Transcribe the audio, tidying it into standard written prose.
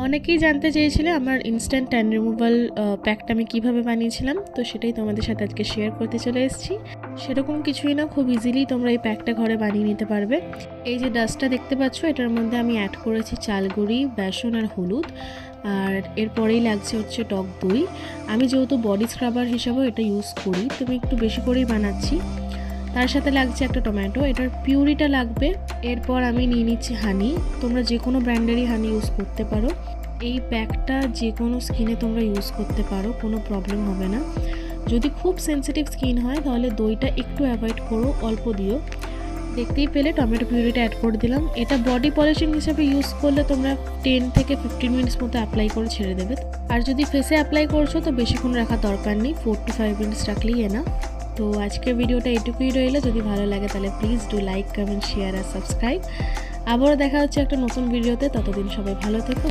অনেকেই জানতে চেয়েছিলে আমার ইনস্ট্যান্ট ট্যান রিমুভাল প্যাকটা আমি কীভাবে বানিয়েছিলাম, তো সেটাই তোমাদের সাথে আজকে শেয়ার করতে চলে এসেছি। সেরকম কিছুই না, খুব ইজিলি তোমরা এই প্যাকটা ঘরে বানিয়ে নিতে পারবে। এই যে ডাস্টটা দেখতে পাচ্ছ, এটার মধ্যে আমি অ্যাড করেছি চালগুড়ি, বেসন আর হলুদ, আর এরপরেই লাগছে হচ্ছে টক দই। আমি যেহেতু বডি স্ক্রাবার হিসাবেও এটা ইউজ করি, তো আমি একটু বেশি করেই বানাচ্ছি। তার সাথে লাগছে একটা টমেটো, এটার পিউরিটা লাগবে। এরপর আমি নিয়ে নিচ্ছি হানি, তোমরা যে কোনো ব্র্যান্ডেরই হানি ইউজ করতে পারো। এই প্যাকটা যে কোনো স্কিনে তোমরা ইউজ করতে পারো, কোনো প্রবলেম হবে না। যদি খুব সেন্সিটিভ স্কিন হয় তাহলে দইটা একটু অ্যাভয়েড করো, অল্প দিও। দেখতেই পেলে টমেটো পিউরিটা অ্যাড করে দিলাম। এটা বডি পলিশিং হিসাবে ইউজ করলে তোমরা 10 থেকে 15 মিনিটস মতো অ্যাপ্লাই করে ছেড়ে দেবে। আর যদি ফেসে অ্যাপ্লাই করছো তো বেশিক্ষণ রাখার দরকার নেই, 4 to 5 মিনিটস রাখলেই এনাফ। তো আজকের ভিডিওটা এটুকুই রইল। যদি ভালো লাগে তাহলে please do like, comment, share আর সাবস্ক্রাইব। আবারও দেখা হচ্ছে একটা নতুন ভিডিওতে, ততদিন সবাই ভালো থেকো।